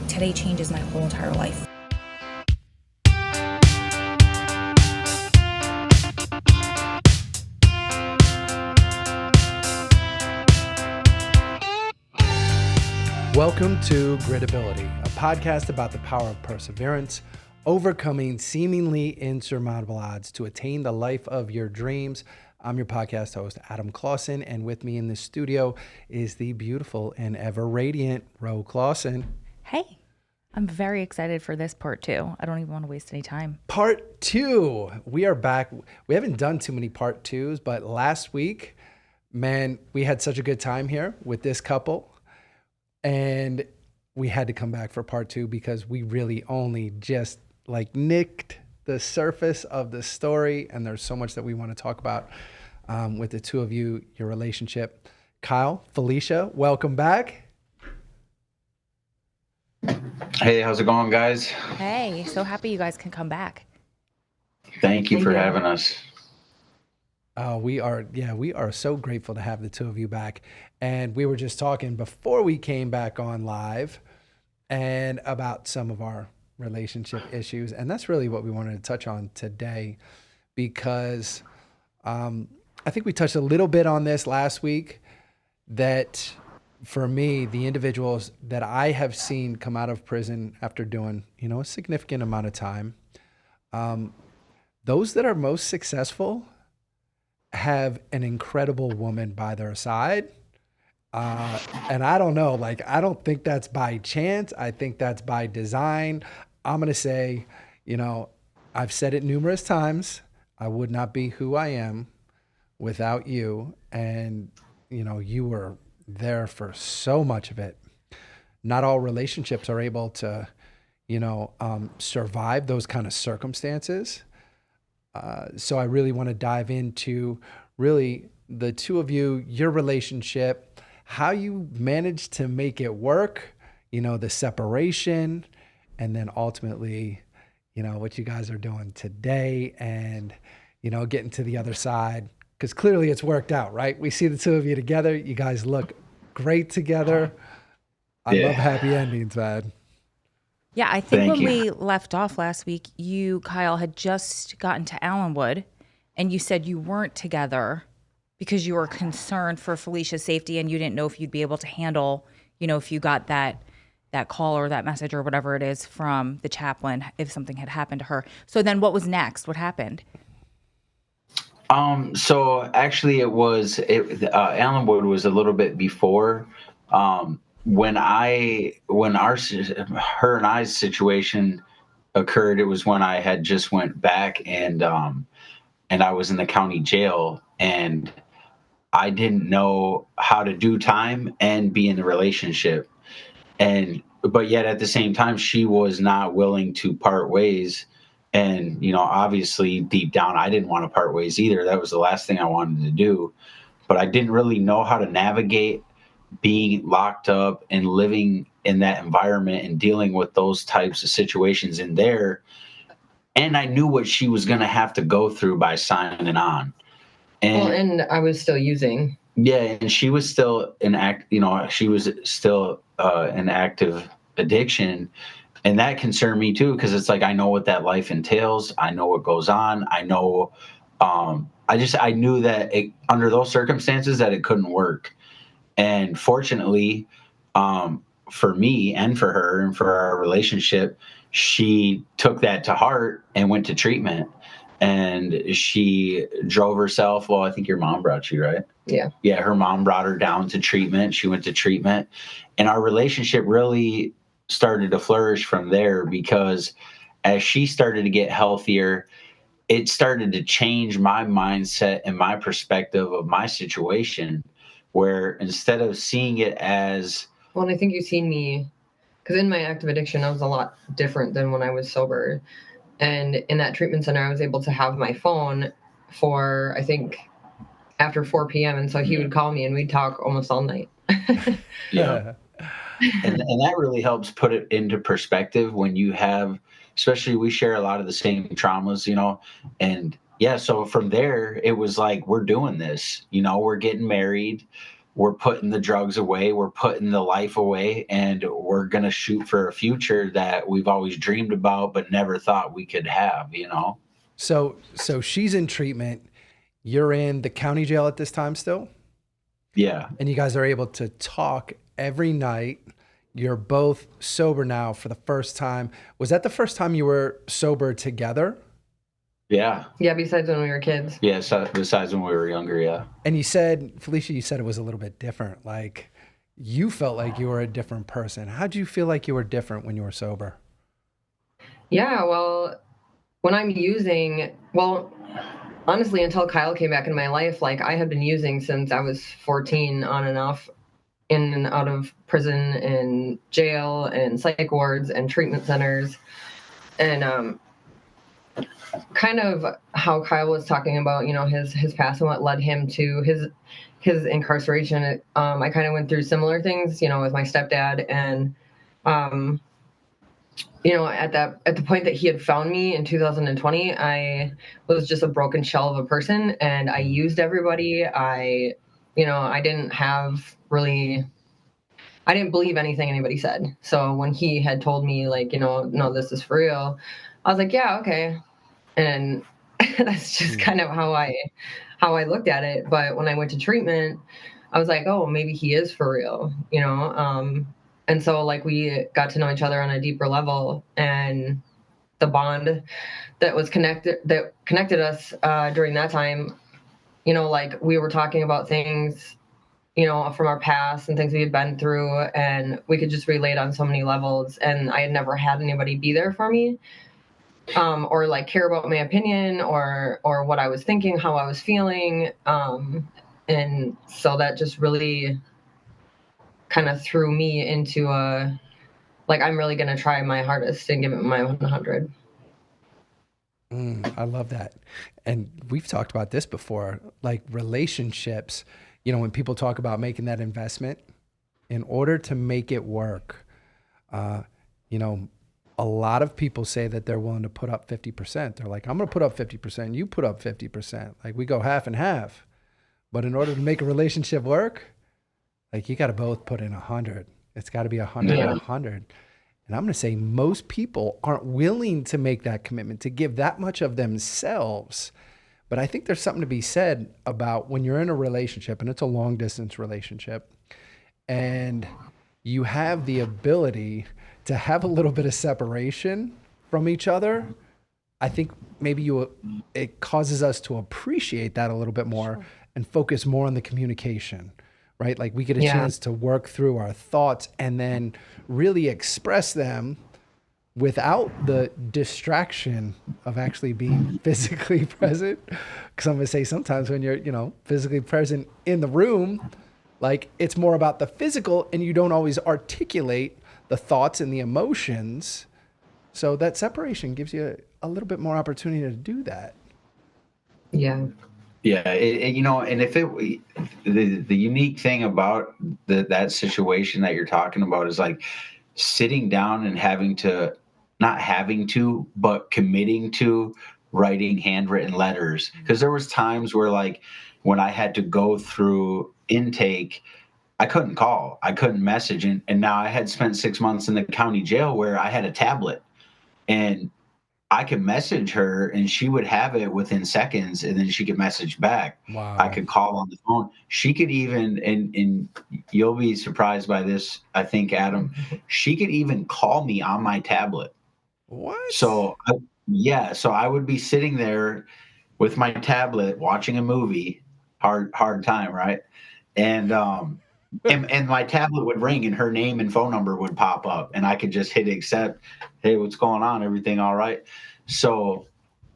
Today changes my whole entire life. Welcome to Gritability, a podcast about the power of perseverance, overcoming seemingly insurmountable odds to attain the life of your dreams. I'm your podcast host, Adam Clausen, and with me in the studio is the beautiful and ever radiant Ro Clausen. Hey, I'm very excited for this part two. I don't even want to waste any time. Part two. We are back. We haven't done too many part twos, but last week, man, we had such a good time here with this couple. And we had to come back for part two because we really only just nicked the surface of the story. And there's so much that we want to talk about with the two of you, your relationship. Kyle, Felicia, welcome back. Hey, how's it going, guys? Hey, so happy you guys can come back. Thank you for having us. We are so grateful to have the two of you back. And we were just talking before we came back on live and about some of our relationship issues. And that's really what we wanted to touch on today, because I think we touched a little bit on this last week, that for me, the individuals that I have seen come out of prison after doing, a significant amount of time, those that are most successful have an incredible woman by their side. And I don't know, I don't think that's by chance. I think that's by design. I'm going to say, I've said it numerous times. I would not be who I am without you. And, you were there for so much of it. Not all relationships are able to, survive those kind of circumstances. So I really want to dive into really the two of you, your relationship, how you managed to make it work, the separation, and then ultimately, what you guys are doing today and, getting to the other side, because clearly it's worked out, right? We see the two of you together. You guys look great together. I love happy endings, man. Yeah, I think when we left off last week, you, Kyle, had just gotten to Allenwood, and you said you weren't together because you were concerned for Felicia's safety, and you didn't know if you'd be able to handle, if you got that call or that message or whatever it is from the chaplain, if something had happened to her. So then what was next? What happened? So actually Allenwood was a little bit before, when her and I's situation occurred. It was when I had just went back and I was in the county jail, and I didn't know how to do time and be in a relationship. But yet at the same time, she was not willing to part ways. And, obviously deep down, I didn't want to part ways either. That was the last thing I wanted to do. But I didn't really know how to navigate being locked up and living in that environment and dealing with those types of situations in there. And I knew what she was going to have to go through by signing on. And I was still using. Yeah, and she was still an active addiction. And that concerned me too, because it's I know what that life entails. I know what goes on. I know, I knew that under those circumstances that it couldn't work. And fortunately, for me and for her and for our relationship, she took that to heart and went to treatment. And she drove herself. Well, I think your mom brought you, right? Yeah. Yeah, her mom brought her down to treatment. She went to treatment. And our relationship really started to flourish from there, because as she started to get healthier, it started to change my mindset and my perspective of my situation, where instead of seeing it as... Well, and I think you've seen me, because in my active addiction, I was a lot different than when I was sober. And in that treatment center, I was able to have my phone for, I think, after 4 p.m. And so he would call me and we'd talk almost all night. Yeah. And that really helps put it into perspective when you have, especially we share a lot of the same traumas, and yeah, so from there, it was we're doing this, we're getting married, we're putting the drugs away, we're putting the life away, and we're going to shoot for a future that we've always dreamed about but never thought we could have, you know? So she's in treatment. You're in the county jail at this time still? Yeah. And you guys are able to talk every night. You're both sober now for the first time. Was that the first time you were sober together? Yeah. Yeah, besides when we were kids. Yeah, so besides when we were younger, yeah. And you said, Felicia, you said it was a little bit different. Like you felt like you were a different person. How'd you feel like you were different when you were sober? Yeah, well, when I'm using, well, honestly, until Kyle came back in my life, like I had been using since I was 14 on and off, in and out of prison and jail and psych wards and treatment centers. And kind of how Kyle was talking about, you know, his past and what led him to his incarceration. I kind of went through similar things, you know, with my stepdad. And you know, at the point that he had found me in 2020, I was just a broken shell of a person, and I used everybody. I didn't believe anything anybody said. So when he had told me, like, you know, no, this is for real, I was like, yeah, okay. And that's just kind of how I looked at it. But when I went to treatment, I was like, oh, maybe he is for real, you know? And so like we got to know each other on a deeper level, and the bond that connected us during that time, you know, like we were talking about things, you know, from our past and things we had been through, and we could just relate on so many levels. And I had never had anybody be there for me, or like care about my opinion or what I was thinking, how I was feeling. And so that just really kind of threw me into like, I'm really going to try my hardest and give it my 100. I love that. And we've talked about this before, like relationships, you know, when people talk about making that investment in order to make it work, you know, a lot of people say that they're willing to put up 50%. They're like, I'm going to put up 50%. You put up 50%. Like we go half and half. But in order to make a relationship work, like you got to both put in 100. It's got to be 100 and 100. And I'm going to say most people aren't willing to make that commitment, to give that much of themselves. But I think there's something to be said about when you're in a relationship, and it's a long distance relationship, and you have the ability to have a little bit of separation from each other. I think maybe it causes us to appreciate that a little bit more and focus more on the communication. Right? Like we get a chance to work through our thoughts and then really express them without the distraction of actually being physically present. Because I'm going to say sometimes when you're, you know, physically present in the room, like it's more about the physical and you don't always articulate the thoughts and the emotions. So that separation gives you a little bit more opportunity to do that. Yeah. Yeah, you know, and if the unique thing about that situation that you're talking about is like sitting down and not having to, but committing to writing handwritten letters. Because there was times where like when I had to go through intake, I couldn't call, I couldn't message. And now I had spent 6 months in the county jail where I had a tablet and I could message her and she would have it within seconds and then she could message back. Wow. I could call on the phone. She could even, and you'll be surprised by this, I think, Adam, she could even call me on my tablet. What? So I would be sitting there with my tablet watching a movie, hard time, right? And my tablet would ring and her name and phone number would pop up and I could just hit accept. Hey, what's going on? Everything all right? So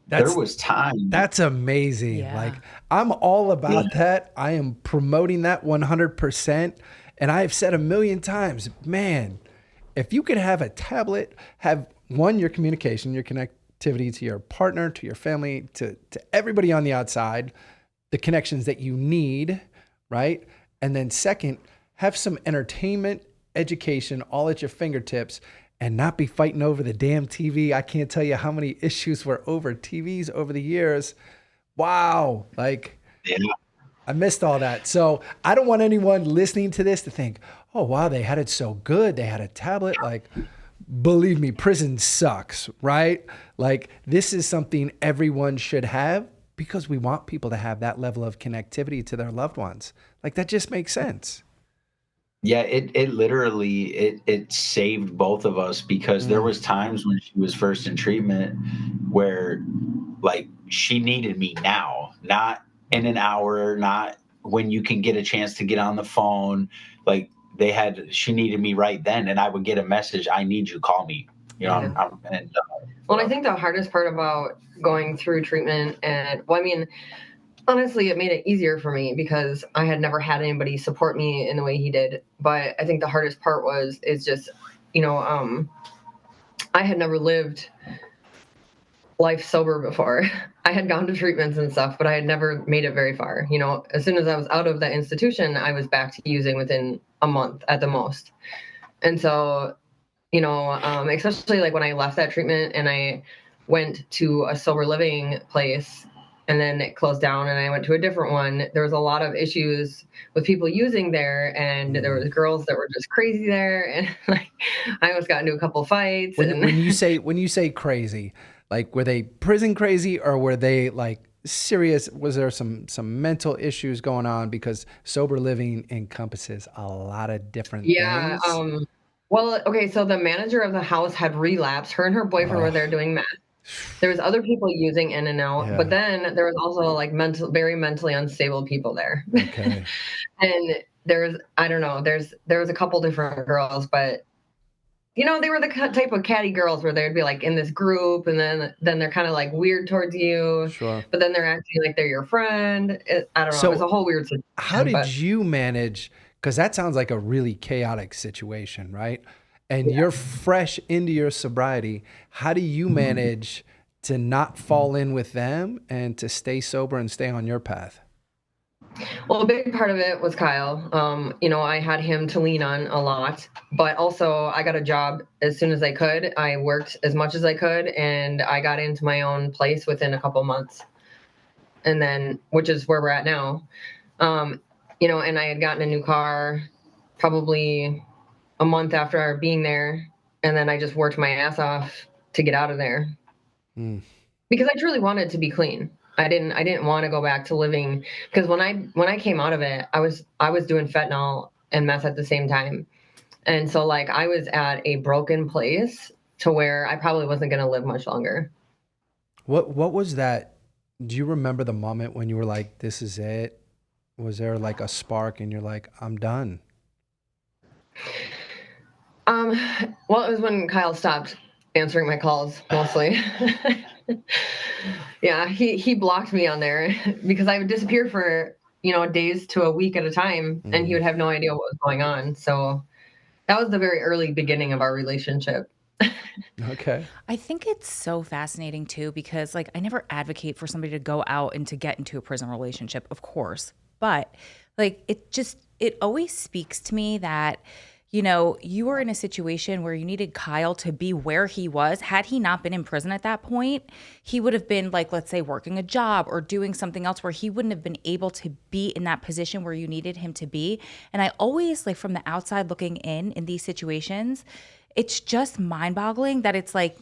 there was time. That's amazing. Yeah. Like I'm all about that. I am promoting that 100%. And I've said a million times, man, if you could have a tablet, have your communication, your connectivity to your partner, to your family, to everybody on the outside, the connections that you need, right? And then second, have some entertainment, education, all at your fingertips and not be fighting over the damn TV. I can't tell you how many issues were over TVs over the years. Wow. Like, I missed all that. So I don't want anyone listening to this to think, oh, wow, they had it so good. They had a tablet. Like, believe me, prison sucks, right? Like, this is something everyone should have because we want people to have that level of connectivity to their loved ones. Like, that just makes sense. Yeah, it literally it saved both of us because there was times when she was first in treatment where like she needed me now, not in an hour, not when you can get a chance to get on the phone. Like she needed me right then, and I would get a message, "I need you, call me." You know, Yeah. Well, I think the hardest part about going through treatment, and well, I mean, honestly, it made it easier for me because I had never had anybody support me in the way he did. But I think the hardest part is just, I had never lived life sober before. I had gone to treatments and stuff, but I had never made it very far. As soon as I was out of that institution, I was back to using within a month at the most. And so, especially like when I left that treatment and I went to a sober living place and then it closed down and I went to a different one, there was a lot of issues with people using there, and there was girls that were just crazy there, and like I almost got into a couple fights. When you say crazy, like were they prison crazy or were they like serious? Was there some mental issues going on? Because sober living encompasses a lot of different things. Well, okay, so the manager of the house had relapsed. Her and her boyfriend were there doing meth. There was other people using in and out, but then there was also like very mentally unstable people there. Okay. And there was a couple different girls, but they were the type of catty girls where they'd be like in this group, and then they're kind of like weird towards you. Sure. But then they're acting like they're your friend. I don't know. It was a whole weird situation. How did you manage? Because that sounds like a really chaotic situation, right? And you're fresh into your sobriety. How do you manage to not fall in with them and to stay sober and stay on your path? Well, a big part of it was Kyle. I had him to lean on a lot, but also I got a job as soon as I could. I worked as much as I could, and I got into my own place within a couple months. And then, which is where we're at now. And I had gotten a new car probably a month after being there, and then I just worked my ass off to get out of there because I truly wanted to be clean. I didn't want to go back to living, because when I came out of it, I was doing fentanyl and meth at the same time, and so like I was at a broken place to where I probably wasn't going to live much longer. What was that? Do you remember the moment when you were like, "This is it"? Was there like a spark, and you're like, "I'm done"? Well, it was when Kyle stopped answering my calls mostly. Yeah, he blocked me on there because I would disappear for, days to a week at a time, and he would have no idea what was going on. So that was the very early beginning of our relationship. Okay. I think it's so fascinating too, because like I never advocate for somebody to go out and to get into a prison relationship, of course. But like it always speaks to me that you were in a situation where you needed Kyle to be where he was. Had he not been in prison at that point, he would have been like, let's say, working a job or doing something else where he wouldn't have been able to be in that position where you needed him to be. And I always, like, from the outside looking in these situations, it's just mind-boggling that it's like,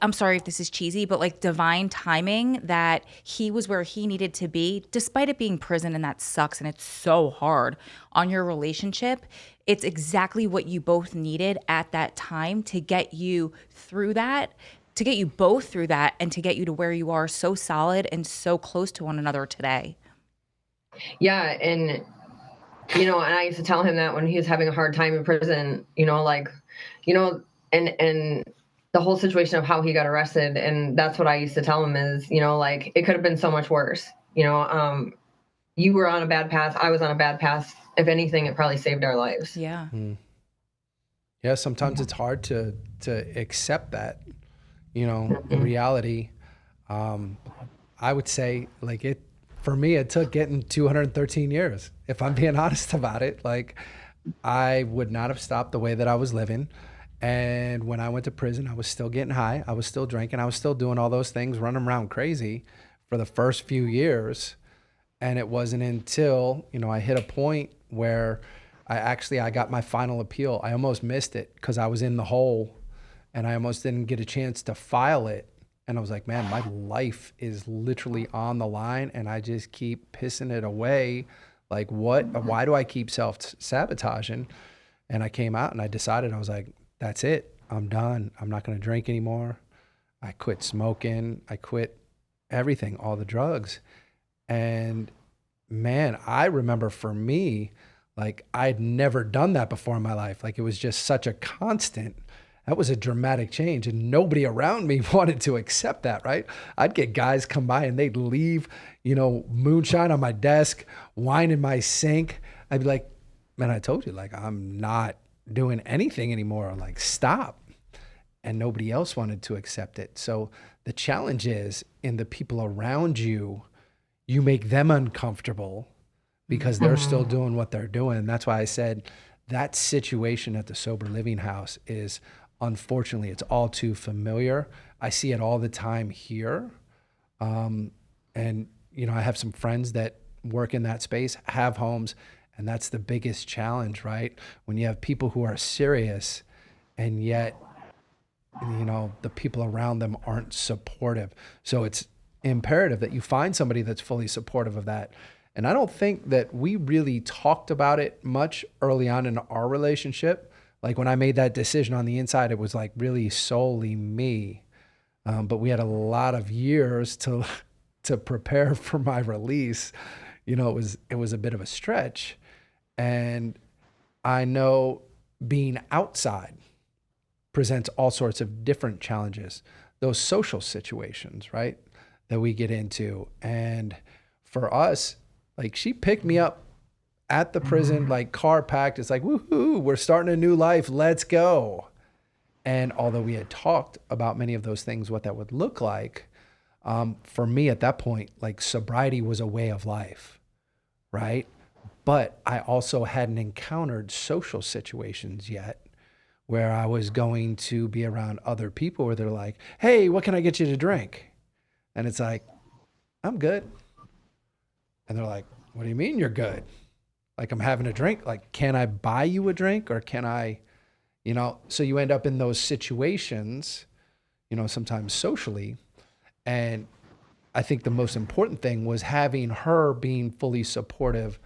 I'm sorry if this is cheesy, but like divine timing that he was where he needed to be, despite it being prison, and that sucks and it's so hard on your relationship. It's exactly what you both needed at that time to get you through that, to get you both through that, and to get you to where you are so solid and so close to one another today. Yeah, and I used to tell him that when he was having a hard time in prison, and the whole situation of how he got arrested. And that's what I used to tell him is, like, it could have been so much worse. You were on a bad path. I was on a bad path. If anything, it probably saved our lives. Yeah. Yeah. Sometimes it's hard to accept that, reality. I would say like for me, it took getting 213 years. If I'm being honest about it, like I would not have stopped the way that I was living. And when I went to prison, I was still getting high. I was still drinking. I was still doing all those things, running around crazy for the first few years. And it wasn't until, I hit a point where I got my final appeal. I almost missed it because I was in the hole and I almost didn't get a chance to file it. And I was like, man, my life is literally on the line and I just keep pissing it away. Like why do I keep self-sabotaging? And I came out and I decided, I was like, that's it. I'm done. I'm not going to drink anymore. I quit smoking. I quit everything, all the drugs. And man, I remember for me, like I'd never done that before in my life. Like it was just such a constant. That was a dramatic change and nobody around me wanted to accept that, right? I'd get guys come by and they'd leave, moonshine on my desk, wine in my sink. I'd be like, man, I told you, like, I'm not doing anything anymore. I'm like, stop. And nobody else wanted to accept it. So the challenge is in the people around you, you make them uncomfortable because they're still doing what they're doing. And that's why I said that situation at the sober living house is, unfortunately, it's all too familiar. I see it all the time here. And, I have some friends that work in that space, have homes, and that's the biggest challenge, right? When you have people who are serious and yet, the people around them aren't supportive. So it's imperative that you find somebody that's fully supportive of that. And I don't think that we really talked about it much early on in our relationship. Like when I made that decision on the inside, it was like really solely me. But we had a lot of years to prepare for my release. It was a bit of a stretch. And I know being outside presents all sorts of different challenges, those social situations, right, that we get into. And for us, like she picked me up at the prison, like car packed. It's like, woohoo, we're starting a new life. Let's go. And although we had talked about many of those things, what that would look like, for me at that point, like sobriety was a way of life, right? But I also hadn't encountered social situations yet where I was going to be around other people where they're like, hey, what can I get you to drink? And it's like, I'm good. And they're like, what do you mean you're good? Like I'm having a drink. Like, can I buy you a drink or can I, so you end up in those situations, sometimes socially. And I think the most important thing was having her being fully supportive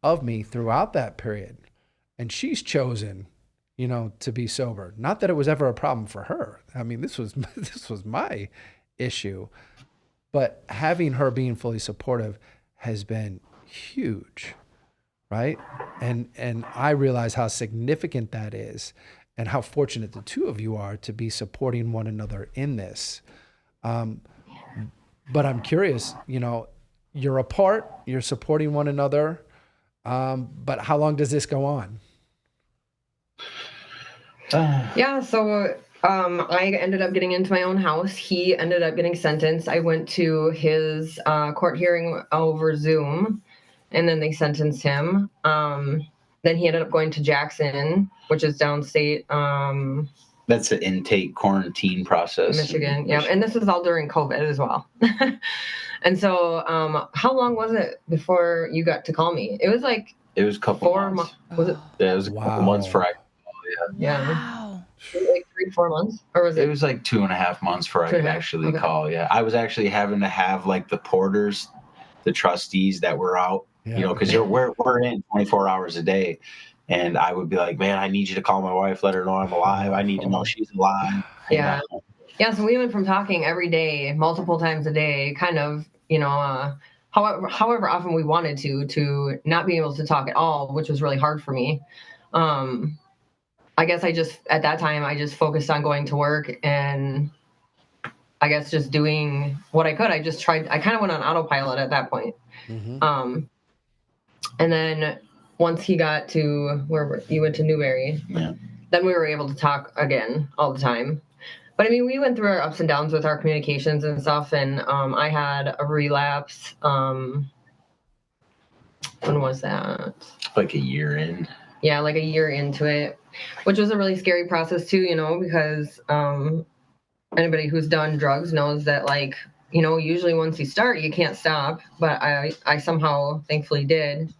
of me throughout that period. And she's chosen, to be sober. Not that it was ever a problem for her. I mean, this was my issue, but having her being fully supportive has been huge, right? And I realize how significant that is and how fortunate the two of you are to be supporting one another in this. But I'm curious, you're apart, you're supporting one another, but how long does this go on? Yeah, so I ended up getting into my own house. He ended up getting sentenced. I went to his court hearing over Zoom, and then they sentenced him. Then he ended up going to Jackson, which is downstate. That's the intake quarantine process. Michigan, yeah. And this was all during COVID as well. And so how long was it before you got to call me? It was a couple 4 months. Was it? Yeah, it was a couple months for Yeah. Wow. Like 3-4 months, or was it? It was like 2.5 months for I could actually call. Yeah, I was actually having to have like the porters, the trustees that were out, because we're in 24 hours a day, and I would be like, man, I need you to call my wife, let her know I'm alive. I need to know she's alive. Yeah. Yeah. So we went from talking every day, multiple times a day, kind of, however often we wanted to not being able to talk at all, which was really hard for me. I guess at that time, I just focused on going to work and I guess just doing what I could. I kind of went on autopilot at that point. Mm-hmm. And then once he got to you went to Newberry, then we were able to talk again all the time. But I mean, we went through our ups and downs with our communications and stuff. And I had a relapse. When was that? Like a year in. Yeah, like a year into it, which was a really scary process too, because anybody who's done drugs knows that usually once you start, you can't stop. But I somehow, thankfully, did.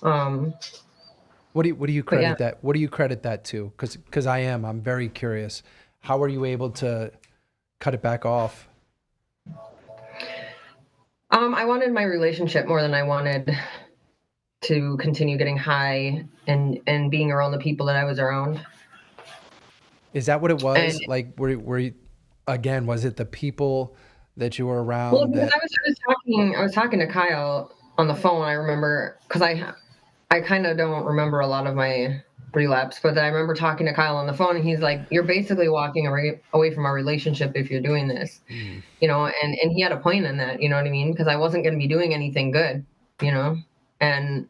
What do you credit yeah. that? What do you credit that to? Because I'm very curious. How were you able to cut it back off? I wanted my relationship more than I wanted to continue getting high and being around the people that I was around. Is that what it was? And, Like, were you, again, was it the people that you were around? well, because I was talking to Kyle on the phone. I remember, because I kind of don't remember a lot of my relapse, but I remember talking to Kyle on the phone, and he's like, "You're basically walking away from our relationship if you're doing this," and he had a point in that, you know what I mean? Because I wasn't going to be doing anything good, and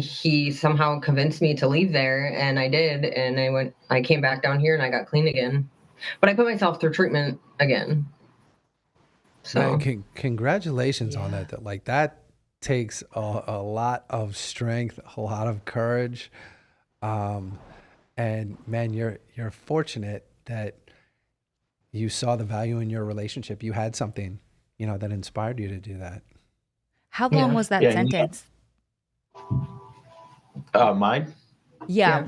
he somehow convinced me to leave there, and I did, and I came back down here and I got clean again, but I put myself through treatment again. So man, congratulations on that. Like, that takes a lot of strength, a lot of courage. And man, you're fortunate that you saw the value in your relationship. You had something, that inspired you to do that. How long was that sentence? Mine? Yeah.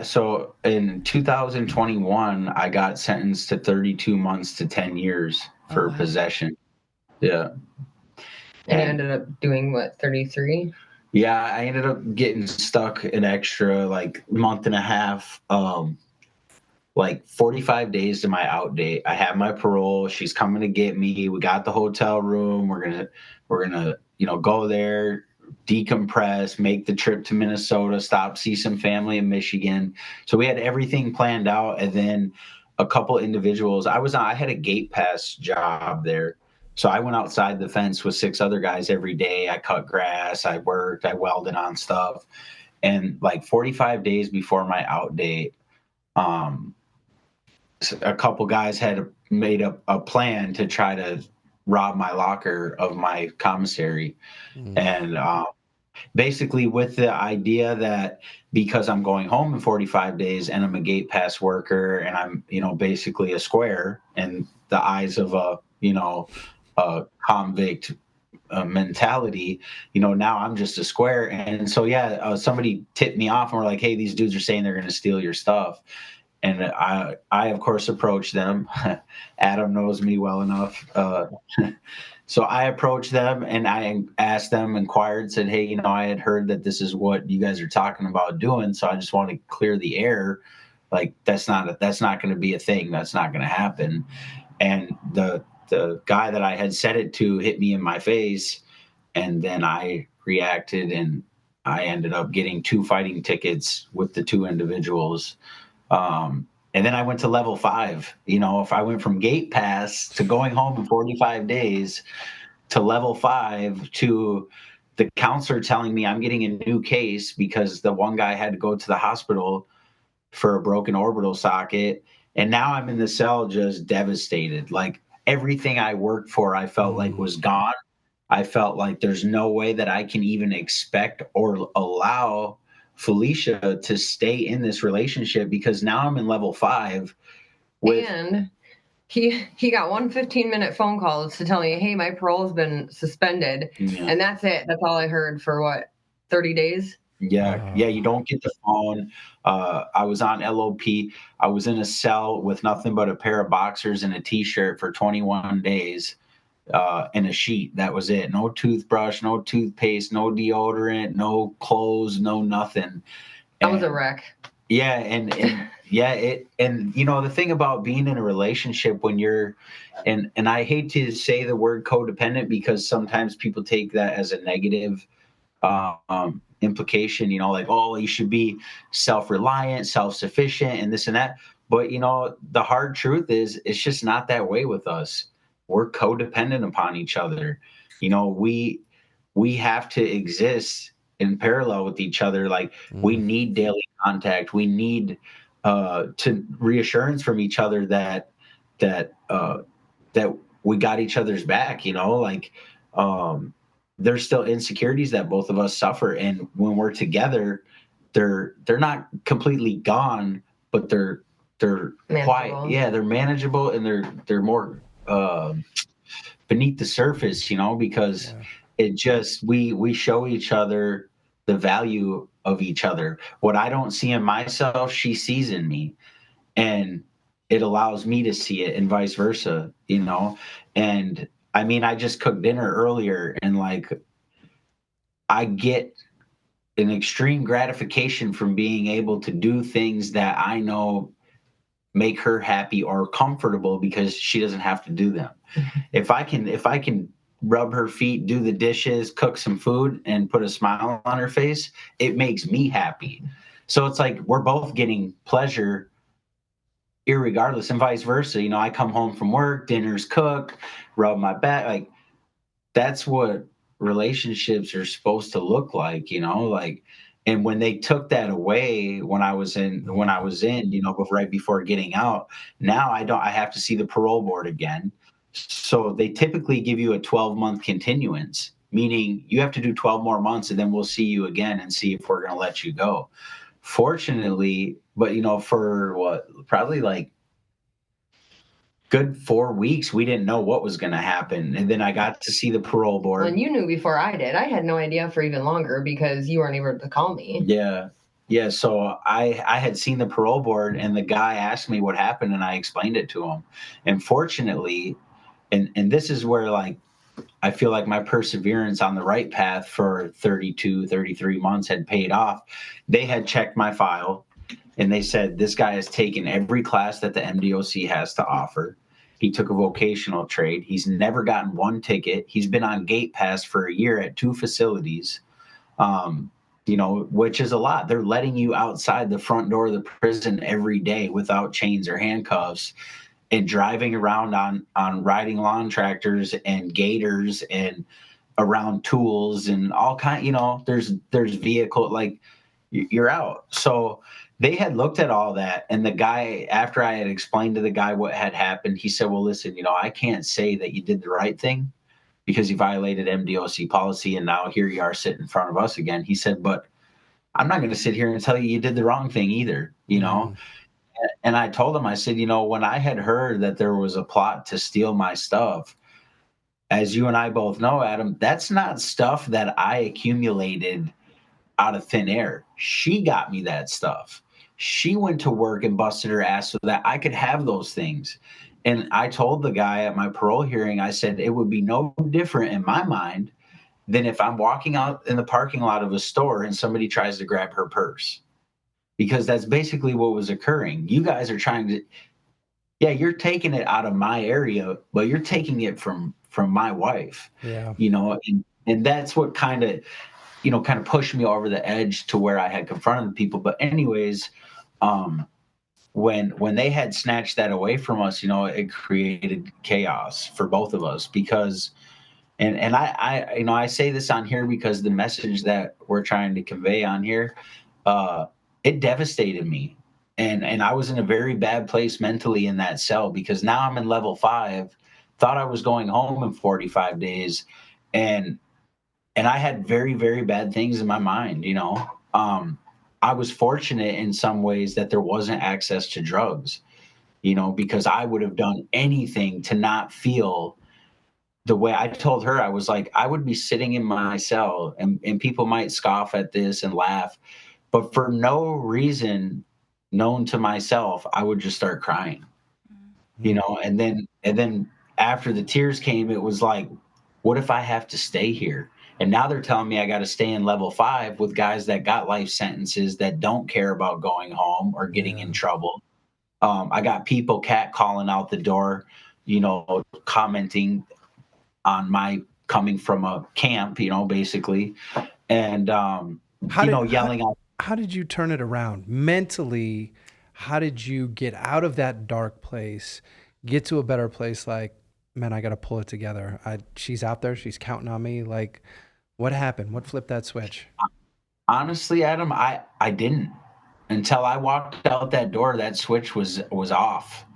So in 2021, I got sentenced to 32 months to 10 years for possession. Yeah. And I ended up doing what, 33? Yeah, I ended up getting stuck an extra month and a half, 45 days to my out date. I have my parole. She's coming to get me. We got the hotel room. We're gonna go there, decompress, make the trip to Minnesota, see some family in Michigan. So we had everything planned out, and then a couple individuals. I had a gate pass job there. So I went outside the fence with 6 other guys every day. I cut grass, I worked, I welded on stuff. And 45 days before my out date, a couple guys had made a plan to try to rob my locker of my commissary. And basically with the idea that because I'm going home in 45 days and I'm a gate pass worker and I'm, basically a square in the eyes of a convict mentality, now I'm just a square. And so, somebody tipped me off and were like, hey, these dudes are saying they're going to steal your stuff. And I of course approached them. Adam knows me well enough. So I approached them and I asked them, inquired, said, hey, I had heard that this is what you guys are talking about doing. So I just want to clear the air. That's not going to be a thing. That's not going to happen. And the guy that I had said it to hit me in my face. And then I reacted and I ended up getting 2 fighting tickets with the 2 individuals. And then I went to level 5. If I went from gate pass to going home in 45 days to level 5 to the counselor telling me I'm getting a new case because the one guy had to go to the hospital for a broken orbital socket. And now I'm in the cell just devastated. Everything I worked for, I felt like was gone. I felt like there's no way that I can even expect or allow Felicia to stay in this relationship because now I'm in level 5. And he got 1 15-minute phone call to tell me, hey, my parole has been suspended. Yeah. And that's it. That's all I heard for 30 days? Yeah. Yeah. You don't get the phone. I was on LOP. I was in a cell with nothing but a pair of boxers and a t-shirt for 21 days. And a sheet. That was it. No toothbrush, no toothpaste, no deodorant, no clothes, no nothing. I was a wreck. Yeah, and the thing about being in a relationship when you're, and I hate to say the word codependent because sometimes people take that as a negative implication. Oh, you should be self-reliant, self-sufficient, and this and that. But the hard truth is, it's just not that way with us. We're codependent upon each other. We have to exist in parallel with each other. We need daily contact. We need to reassurance from each other that we got each other's back. There's still insecurities that both of us suffer, and when we're together, they're not completely gone, but they're they're quiet. Yeah, they're manageable, and they're more beneath the surface, because it just we show each other the value of each other. What I don't see in myself, she sees in me, and it allows me to see it, and vice versa. And I mean, I just cooked dinner earlier, and like I get an extreme gratification from being able to do things that I know make her happy or comfortable because she doesn't have to do them. If I can rub her feet, do the dishes, cook some food, and put a smile on her face, it makes me happy. So it's like we're both getting pleasure irregardless, and vice versa. I come home from work, dinner's cooked, rub my back. Like that's what relationships are supposed to look like, like. And when they took that away when I was in, right before getting out, now I have to see the parole board again. So they typically give you a 12-month continuance, meaning you have to do 12 more months, and then we'll see you again and see if we're going to let you go. Fortunately, but for what, probably like good 4 weeks, we didn't know what was going to happen. And then I got to see the parole board. And you knew before I did. I had no idea for even longer because you weren't able to call me. Yeah. Yeah. So I had seen the parole board, and the guy asked me what happened, and I explained it to him. And fortunately, and this is where like I feel like my perseverance on the right path for 32, 33 months had paid off. They had checked my file, and they said, this guy has taken every class that the MDOC has to offer. He took a vocational trade. He's never gotten one ticket. He's been on gate pass for a year at 2 facilities, which is a lot. They're letting you outside the front door of the prison every day without chains or handcuffs, and driving around on riding lawn tractors and gators and around tools and all kind. There's vehicle, like you're out. So they had looked at all that, and the guy, after I had explained to the guy what had happened, he said, well, listen, I can't say that you did the right thing because you violated MDOC policy, and now here you are sitting in front of us again. He said, but I'm not going to sit here and tell you did the wrong thing either, And I told him, I said, when I had heard that there was a plot to steal my stuff, as you and I both know, Adam, that's not stuff that I accumulated out of thin air. She got me that stuff. She went to work and busted her ass so that I could have those things. And I told the guy at my parole hearing, I said, it would be no different in my mind than if I'm walking out in the parking lot of a store and somebody tries to grab her purse. Because that's basically what was occurring. You guys are trying to, you're taking it out of my area, but you're taking it from my wife. Yeah. And that's what kind of pushed me over the edge to where I had confronted the people. But anyways, when they had snatched that away from us, it created chaos for both of us because, and I say this on here because the message that we're trying to convey on here, it devastated me. And I was in a very bad place mentally in that cell because now I'm in level 5, thought I was going home in 45 days. And I had very, very bad things in my mind, I was fortunate in some ways that there wasn't access to drugs, because I would have done anything to not feel the way. I told her, I was like, I would be sitting in my cell and people might scoff at this and laugh, but for no reason known to myself, I would just start crying, and then after the tears came, it was like, what if I have to stay here? And now they're telling me I got to stay in level 5 with guys that got life sentences that don't care about going home or getting in trouble. I got people catcalling out the door, commenting on my coming from a camp, basically. And, yelling out. How did you turn it around mentally? How did you get out of that dark place, get to a better place? Like, man, I got to pull it together. She's out there. She's counting on me. Like, what happened? What flipped that switch? Honestly, Adam, I didn't. Until I walked out that door, that switch was off.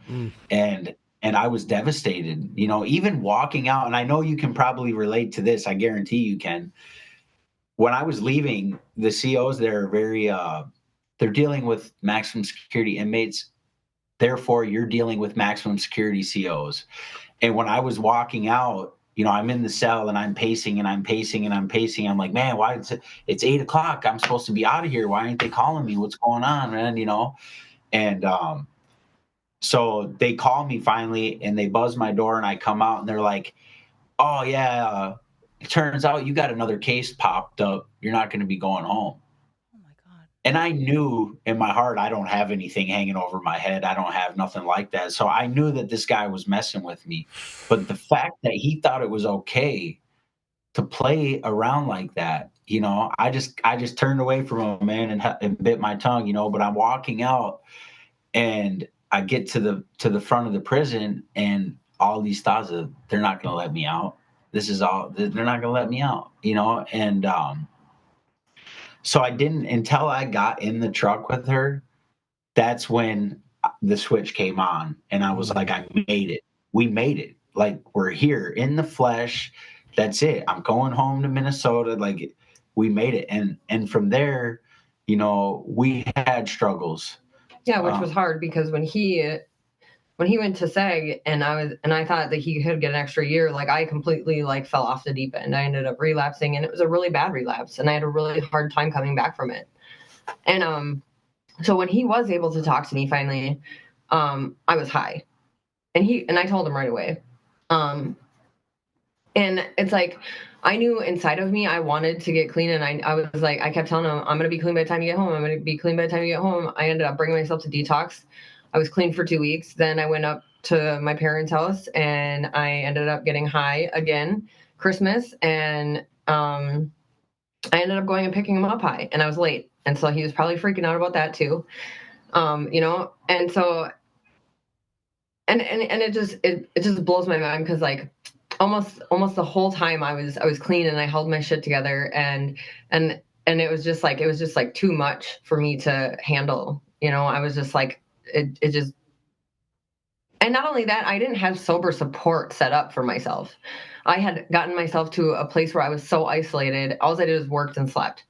And I was devastated, even walking out. And I know you can probably relate to this. I guarantee you can. When I was leaving, the COs, they're very, they're dealing with maximum security inmates. Therefore, you're dealing with maximum security COs. And when I was walking out, I'm in the cell and I'm pacing and I'm pacing and I'm pacing. I'm like, man, why it's 8:00. I'm supposed to be out of here. Why aren't they calling me? What's going on, man? And so they call me finally and they buzz my door and I come out and they're like, oh yeah, it turns out you got another case popped up. You're not going to be going home. Oh my God. And I knew in my heart, I don't have anything hanging over my head. I don't have nothing like that. So I knew that this guy was messing with me. But the fact that he thought it was okay to play around like that, I just turned away from him, man, and bit my tongue, but I'm walking out and I get to the front of the prison and all these thoughts of, they're not going to let me out. They're not going to let me out, and so I didn't, until I got in the truck with her, that's when the switch came on. And I was like, I made it. We made it. Like, we're here in the flesh. That's it. I'm going home to Minnesota. Like, we made it. And from there, we had struggles. Yeah, which was hard because when he went to SEG and I thought that he could get an extra year, like I completely like fell off the deep end. I ended up relapsing and it was a really bad relapse and I had a really hard time coming back from it. And so when he was able to talk to me finally, I was high. And I told him right away. And it's like I knew inside of me I wanted to get clean, and I was like, I kept telling him, I'm gonna be clean by the time you get home. I'm gonna be clean by the time you get home. I ended up bringing myself to detox. I was clean for 2 weeks. Then I went up to my parents' house and I ended up getting high again Christmas, and I ended up going and picking him up high, and I was late, and so he was probably freaking out about that too, and so and it just blows my mind because like almost the whole time I was clean and I held my shit together and it was just like too much for me to handle. I was just like it just. And not only that, I didn't have sober support set up for myself. I had gotten myself to a place where I was so isolated. All I did was worked and slept.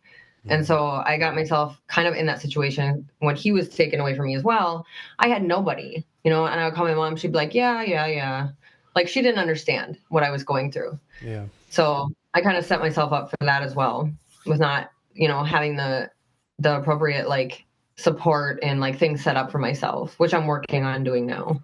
And so I got myself kind of in that situation when he was taken away from me as well. I had nobody, and I would call my mom. She'd be like, yeah. Like she didn't understand what I was going through. Yeah. So I kind of set myself up for that as well with not, having the appropriate like support and like things set up for myself, which I'm working on doing now.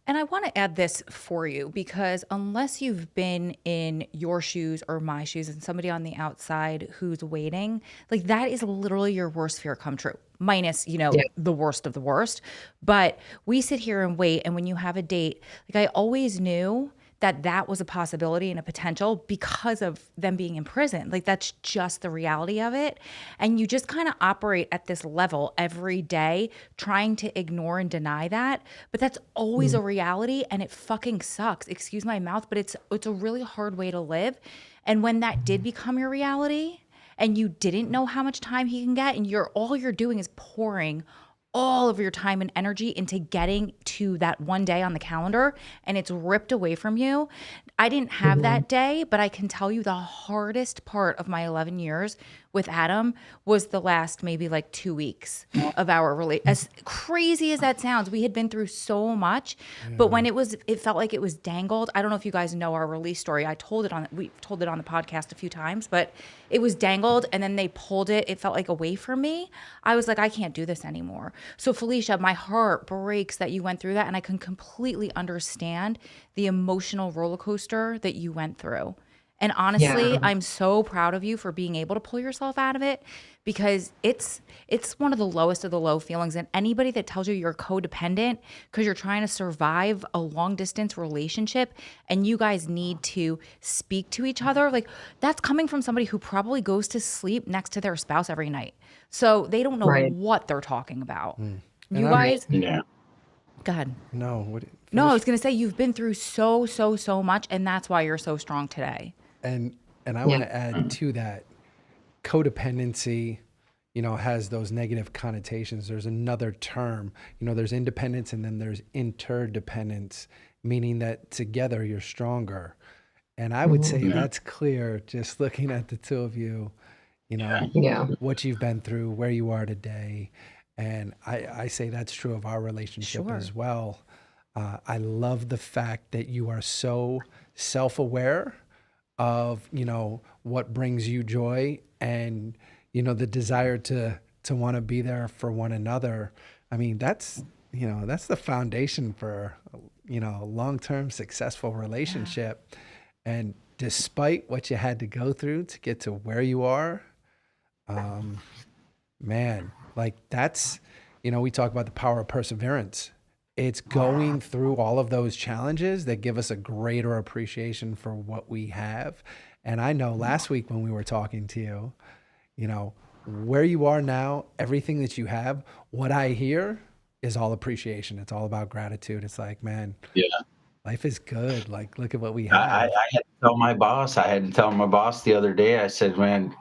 And I want to add this for you because unless you've been in your shoes or my shoes and somebody on the outside who's waiting, like that is literally your worst fear come true, minus, the worst of the worst. But we sit here and wait. And when you have a date, like I always knew that was a possibility and a potential because of them being in prison. Like that's just the reality of it. And you just kind of operate at this level every day trying to ignore and deny that. But that's always a reality and it fucking sucks. Excuse my mouth, but it's a really hard way to live. And when that did become your reality and you didn't know how much time he can get and all you're doing is pouring all of your time and energy into getting to that one day on the calendar and it's ripped away from you. I didn't have that day, but I can tell you the hardest part of my 11 years with Adam was the last maybe like 2 weeks of our relationship. As crazy as that sounds, we had been through so much, but when it felt like it was dangled. I don't know if you guys know our release story. We've told it on the podcast a few times, but it was dangled and then they pulled it. It felt like away from me. I was like, I can't do this anymore. So Felicia, my heart breaks that you went through that. And I can completely understand the emotional roller coaster that you went through. And honestly, I'm so proud of you for being able to pull yourself out of it because it's one of the lowest of the low feelings. And anybody that tells you you're codependent because you're trying to survive a long distance relationship and you guys need to speak to each other, like that's coming from somebody who probably goes to sleep next to their spouse every night. So they don't know what they're talking about. You guys? Yeah. Go ahead. No, I was going to say you've been through so much and that's why you're so strong today. And I want to add to that, codependency, has those negative connotations. There's another term, there's independence and then there's interdependence, meaning that together you're stronger. And I would say that's clear just looking at the two of you, what you've been through, where you are today. And I say that's true of our relationship Sure. as well. I love the fact that you are so self-aware of, what brings you joy and, the desire to want to be there for one another. I mean, that's the foundation for, a long-term successful relationship. And despite what you had to go through to get to where you are, man, like that's, we talk about the power of perseverance. It's going through all of those challenges that give us a greater appreciation for what we have. And I know last week when we were talking to you, where you are now, everything that you have, what I hear is all appreciation. It's all about gratitude. It's like, man, Yeah. life is good. Like, look at what we I have. had to tell my boss. I had to tell my boss the other day. I said, "Man,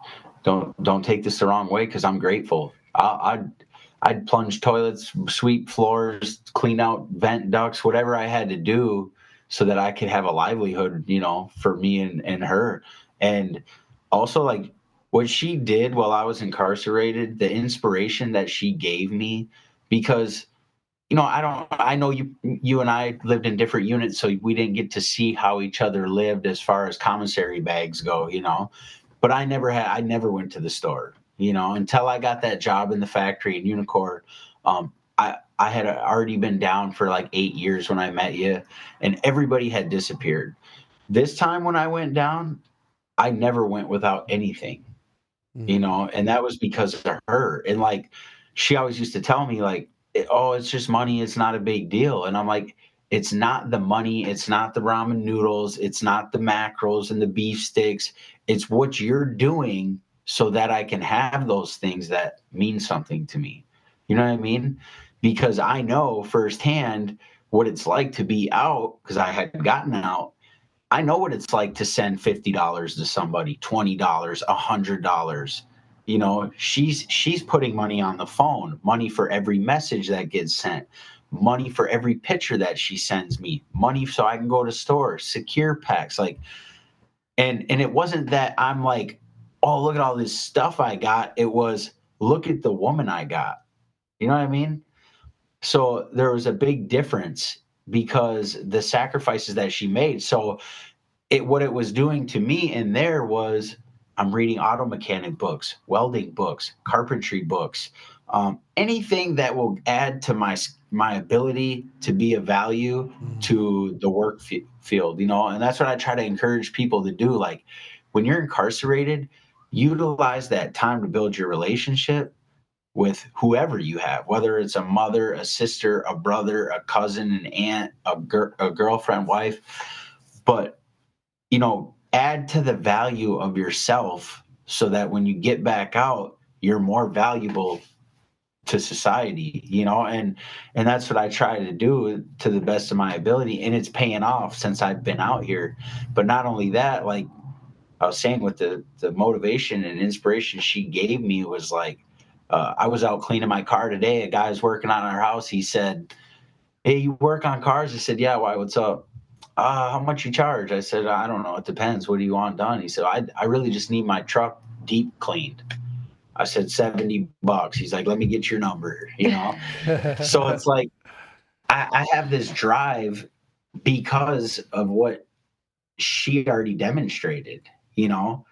don't take this the wrong way because I'm grateful. I'd plunge toilets, sweep floors, clean out vent ducts, whatever I had to do so that I could have a livelihood, for me and her. And also, like, what she did while I was incarcerated, the inspiration that she gave me, because I know you and I lived in different units, so we didn't get to see how each other lived as far as commissary bags go, but I never went to the store, until I got that job in the factory in Unicore. I had already been down for like 8 years when I met you, and everybody had disappeared. This time when I went down, I never went without anything, and that was because of her. And like, she always used to tell me, like, oh, it's just money, it's not a big deal. And I'm like, it's not the money, it's not the ramen noodles, it's not the mackerels and the beef sticks, it's what you're doing so that I can have those things that mean something to me. You know what I mean? Because I know firsthand what it's like to be out, because I had gotten out. I know what it's like to send $50 to somebody, $20, $100. She's putting money on the phone, money for every message that gets sent, money for every picture that she sends me, money so I can go to stores, secure packs, like, and it wasn't that I'm like, oh, look at all this stuff I got. It was, look at the woman I got. You know what I mean? So there was a big difference because the sacrifices that she made. So what it was doing to me in there was, I'm reading auto mechanic books, welding books, carpentry books, anything that will add to my ability to be of value to the work field, and that's what I try to encourage people to do. Like, when you're incarcerated, utilize that time to build your relationship with whoever you have, whether it's a mother, a sister, a brother, a cousin, an aunt, a girlfriend, wife. But add to the value of yourself so that when you get back out, you're more valuable to society, and that's what I try to do to the best of my ability. And it's paying off since I've been out here. But not only that, like I was saying, with the motivation and inspiration she gave me was like, I was out cleaning my car today. A guy was working on our house. He said, "Hey, you work on cars?" I said, "Yeah, why? What's up?" How much you charge? I said, "I don't know. It depends. What do you want done?" He said, I really just need my truck deep cleaned. I said, $70. He's like, "Let me get your number," So it's like, I have this drive because of what she already demonstrated, you know?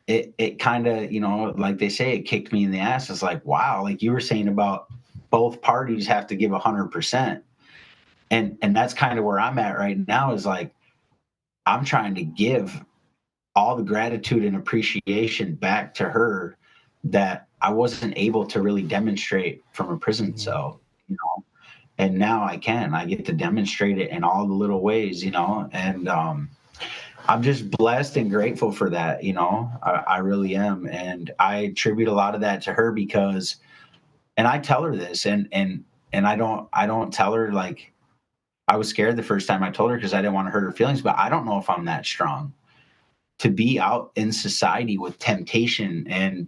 It kind of, like they say, it kicked me in the ass. It's like, wow, like you were saying about both parties have to give 100%. And that's kind of where I'm at right now, is like, I'm trying to give all the gratitude and appreciation back to her that I wasn't able to really demonstrate from a prison cell, and now I get to demonstrate it in all the little ways, and I'm just blessed and grateful for that. I really am. And I attribute a lot of that to her because, and I tell her this, and I don't tell her, like, I was scared the first time I told her because I didn't want to hurt her feelings, but I don't know if I'm that strong to be out in society with temptation and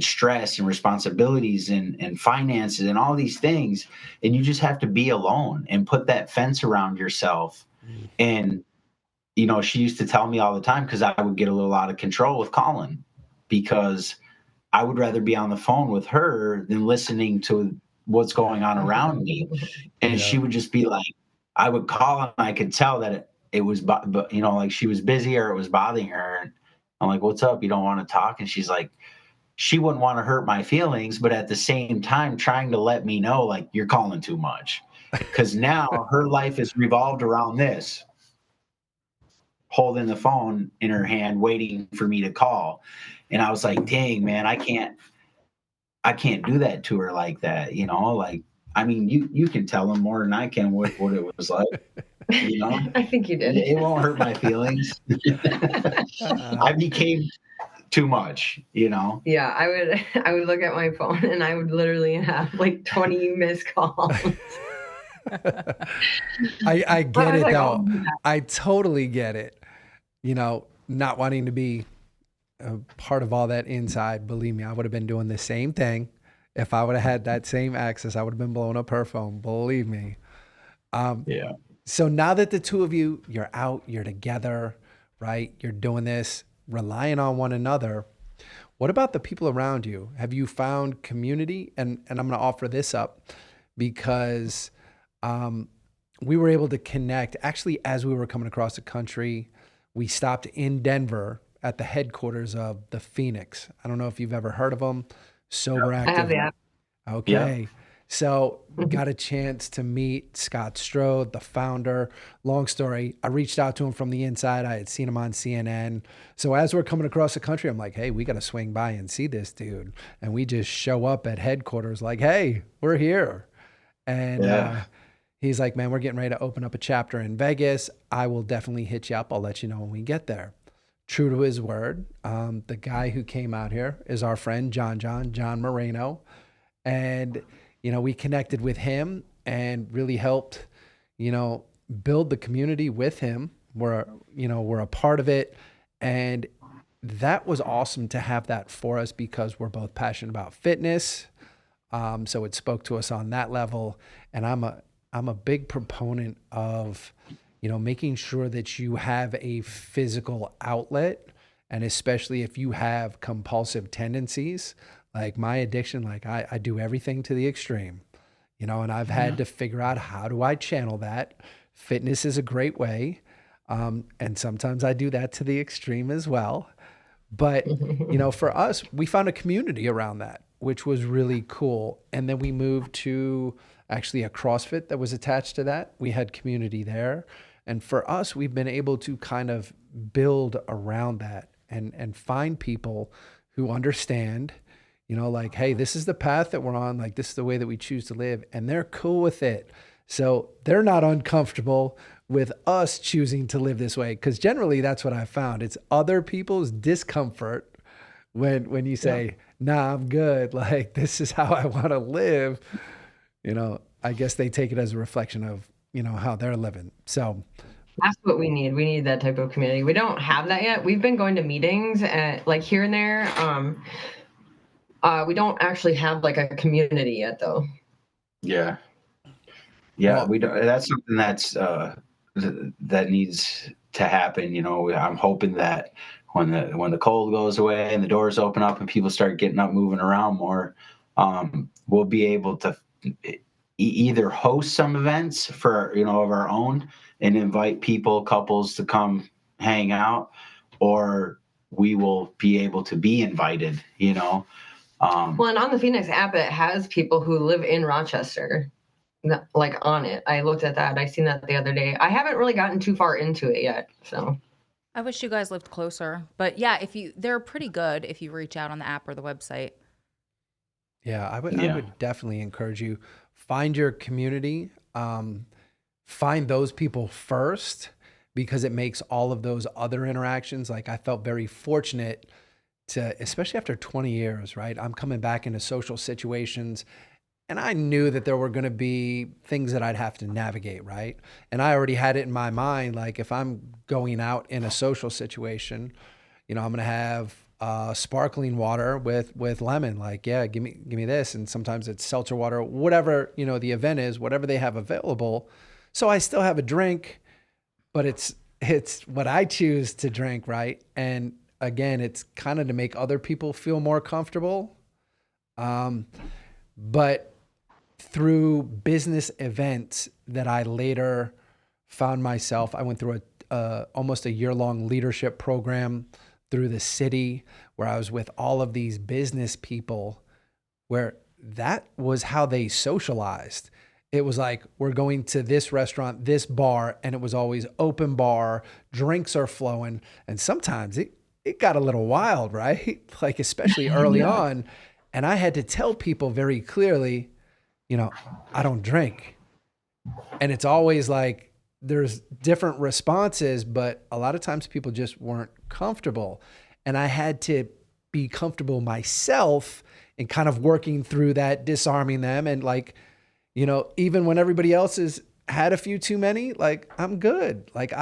stress and responsibilities and finances and all these things. And you just have to be alone and put that fence around yourself. And, she used to tell me all the time, because I would get a little out of control with Colin, because I would rather be on the phone with her than listening to what's going on around me. And Yeah. she would just be like, I would call and I could tell that it was, like she was busy or it was bothering her. And I'm like, what's up? You don't want to talk? And she's like, she wouldn't want to hurt my feelings, but at the same time, trying to let me know, like, you're calling too much. Because now her life is revolved around this, holding the phone in her hand, waiting for me to call. And I was like, dang, man, I can't do that to her like that. Like, I mean, you can tell them more than I can what it was like, I think you did. It won't hurt my feelings. I became too much. Yeah, I would look at my phone and I would literally have like 20 missed calls. I get it, though. I totally get it. Not wanting to be a part of all that inside. Believe me, I would have been doing the same thing. If I would have had that same access, I would have been blowing up her phone. Believe me. Yeah. So now that the two of you, you're out, you're together, right? You're doing this, relying on one another. What about the people around you? Have you found community? And I'm going to offer this up because we were able to connect. Actually, as we were coming across the country, we stopped in Denver at the headquarters of the Phoenix. I don't know if you've ever heard of them. Sober Active. I have the app. Okay. Yeah. So got a chance to meet Scott Strode, the founder. Long story. I reached out to him from the inside. I had seen him on CNN. So as we're coming across the country, I'm like, hey, we got to swing by and see this dude. And we just show up at headquarters like, hey, we're here. And he's like, man, we're getting ready to open up a chapter in Vegas. I will definitely hit you up. I'll let you know when we get there. True to his word, the guy who came out here is our friend, John Moreno. And, we connected with him and really helped, build the community with him. We're a part of it. And that was awesome to have that for us because we're both passionate about fitness. So it spoke to us on that level. And I'm a big proponent of, making sure that you have a physical outlet, and especially if you have compulsive tendencies, like my addiction, like I do everything to the extreme, and I've had to figure out how do I channel that. Fitness is a great way. And sometimes I do that to the extreme as well. But, for us, we found a community around that, which was really cool. And then we moved to actually a CrossFit that was attached to that. We had community there. And for us, we've been able to kind of build around that and find people who understand, like, hey, this is the path that we're on. Like, this is the way that we choose to live. And they're cool with it. So they're not uncomfortable with us choosing to live this way. Because generally, that's what I found. It's other people's discomfort when you say, nah, I'm good. Like, this is how I want to live. I guess they take it as a reflection of, how they're living. So that's what we need. We need that type of community. We don't have that yet. We've been going to meetings like here and there. We don't actually have like a community yet though. Yeah. We don't. That's something that needs to happen. I'm hoping that when the cold goes away and the doors open up and people start getting up, moving around more, we'll be able to either host some events for of our own and invite couples to come hang out, or we will be able to be invited. Well, and on the Phoenix app, it has people who live in Rochester. Like on it. I looked at that. I seen that the other day. I haven't really gotten too far into it yet. So I wish you guys lived closer. But yeah, they're pretty good if you reach out on the app or the website. Yeah, I would definitely encourage you. Find your community. Find those people first, because it makes all of those other interactions. Like, I felt very fortunate to, especially after 20 years, right? I'm coming back into social situations. And I knew that there were going to be things that I'd have to navigate, right? And I already had it in my mind, like, if I'm going out in a social situation, I'm going to have sparkling water with lemon. Like, yeah, give me this. And sometimes it's seltzer water, whatever, the event is, whatever they have available. So I still have a drink, but it's what I choose to drink, right? And again, it's kind of to make other people feel more comfortable. But through business events that I later found myself, I went through almost a year-long leadership program through the city where I was with all of these business people, where that was how they socialized. It was like, we're going to this restaurant, this bar, and it was always open bar, drinks are flowing. And sometimes it got a little wild, right? Like, especially early on. And I had to tell people very clearly, I don't drink. And it's always like, there's different responses, but a lot of times people just weren't comfortable. And I had to be comfortable myself and kind of working through that, disarming them. And like, even when everybody else has had a few too many, like, I'm good. Like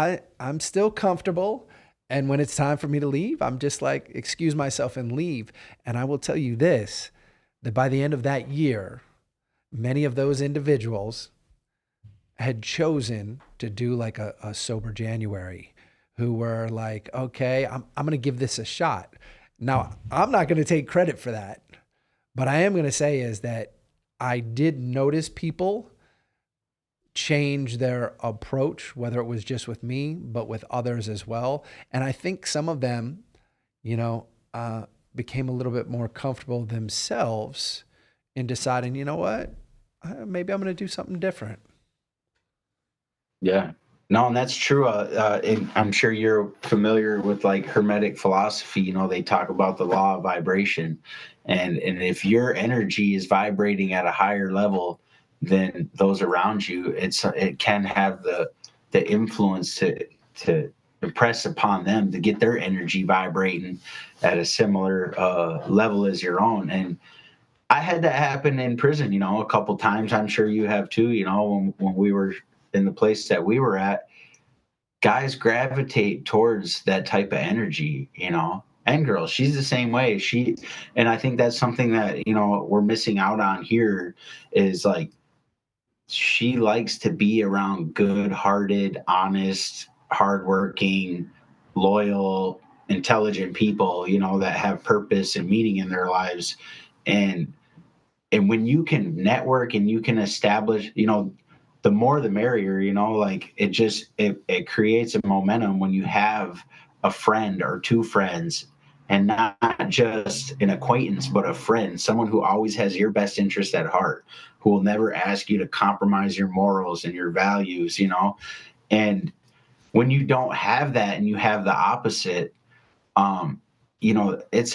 I'm still comfortable. And when it's time for me to leave, I'm just like, excuse myself and leave. And I will tell you this, that by the end of that year, many of those individuals had chosen to do like a sober January, who were like, okay, I'm going to give this a shot. Now, I'm not going to take credit for that, but I am going to say is that I did notice people change their approach, whether it was just with me, but with others as well. And I think some of them, became a little bit more comfortable themselves in deciding, you know what, maybe I'm going to do something different. Yeah. No, and that's true. And I'm sure you're familiar with like Hermetic philosophy. They talk about the law of vibration, and if your energy is vibrating at a higher level than those around you, it can have the influence to impress upon them to get their energy vibrating at a similar level as your own. And I had that happen in prison, a couple times. I'm sure you have too. When we were in the place that we were at, guys gravitate towards that type of energy, and girls. She's the same way. And I think that's something that, we're missing out on here is like, she likes to be around good-hearted, honest, hardworking, loyal, intelligent people, that have purpose and meaning in their lives. And when you can network and you can establish, the more the merrier, like it creates a momentum when you have a friend or two friends, and not just an acquaintance, but a friend, someone who always has your best interest at heart, who will never ask you to compromise your morals and your values, and when you don't have that and you have the opposite, it's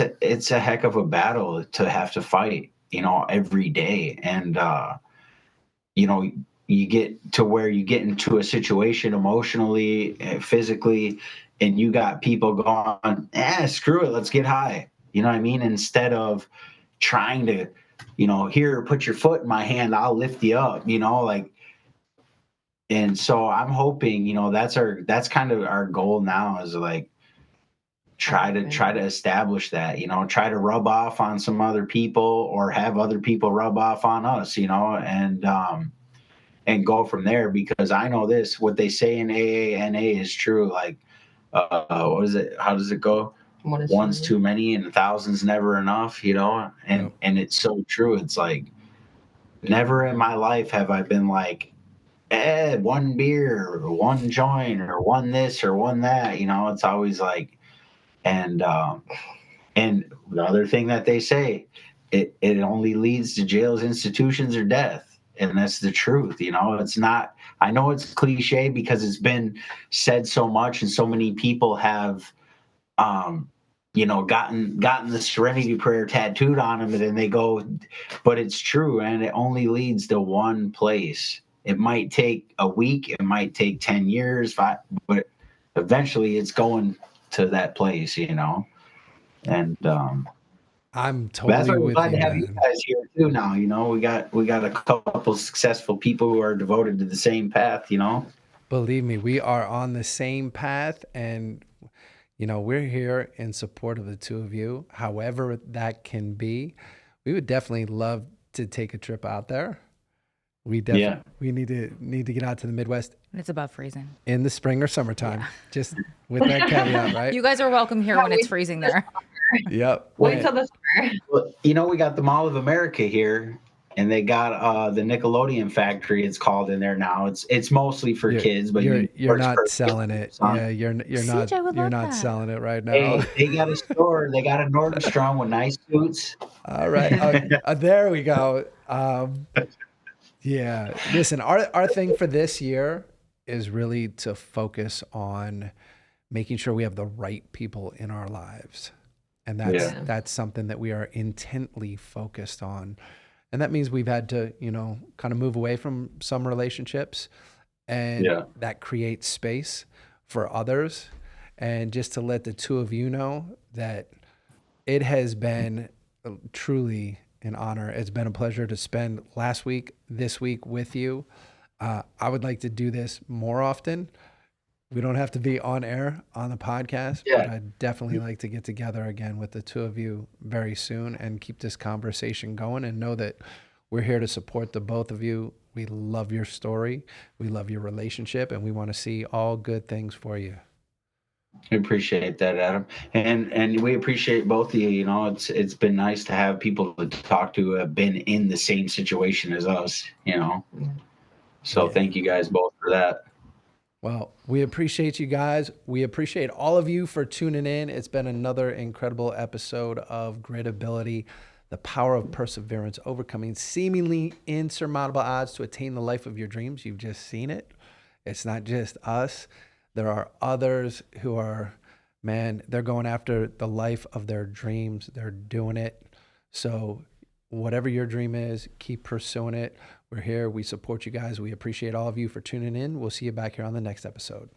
a heck of a battle to have to fight, every day. And, you get to where you get into a situation emotionally, physically, and you got people going, screw it, let's get high. You know what I mean? Instead of trying to, here, put your foot in my hand, I'll lift you up, and so I'm hoping, that's kind of our goal now, is like, try to establish that, try to rub off on some other people or have other people rub off on us, and go from there. Because I know this, what they say in AANA is true. Like, what is it? How does it go? One's too many and thousands never enough, and it's so true. It's like, never in my life have I been like, one beer or one joint or one this or one that, it's always like, and the other thing that they say, it only leads to jails, institutions, or death. And that's the truth. It's not, I know it's cliche because it's been said so much and so many people have, gotten the serenity prayer tattooed on them, and then they go, but it's true. And it only leads to one place. It might take a week, it might take 10 years, but eventually it's going to that place, and I'm that's why totally we're with glad you, to have you man. guys here too. Now, we got a couple successful people who are devoted to the same path. Believe me, we are on the same path, and we're here in support of the two of you, however that can be. We would definitely love to take a trip out there. We definitely we need to get out to the Midwest It's above freezing in the spring or summertime. Just with that caveat, right? You guys are welcome here when it's freezing there. Yep. Wait till the summer. Well, you know, we got the Mall of America here, and they got the Nickelodeon factory. It's called in there now. It's mostly for kids, but you're not selling it. Yeah, you're not that. selling it right now. Hey, they got a store. They got a Nordstrom with nice suits. All right, there we go. Yeah, listen, our thing for this year is really to focus on making sure we have the right people in our lives. And that's something that we are intently focused on. And that means we've had to, kind of move away from some relationships, and that creates space for others. And just to let the two of you know that it has been truly an honor. It's been a pleasure to spend last week, this week with you. I would like to do this more often. We don't have to be on air on the podcast, but I'd definitely like to get together again with the two of you very soon and keep this conversation going, and know that we're here to support the both of you. We love your story. We love your relationship, and we want to see all good things for you. We appreciate that, Adam. And we appreciate both of you. You know, it's been nice to have people to talk to who have been in the same situation as us, So thank you guys both for that. Well, we appreciate you guys. We appreciate all of you for tuning in. It's been another incredible episode of Gritability, the power of perseverance, overcoming seemingly insurmountable odds to attain the life of your dreams. You've just seen it. It's not just us. There are others who are, they're going after the life of their dreams. They're doing it. So whatever your dream is, keep pursuing it. We're here. We support you guys. We appreciate all of you for tuning in. We'll see you back here on the next episode.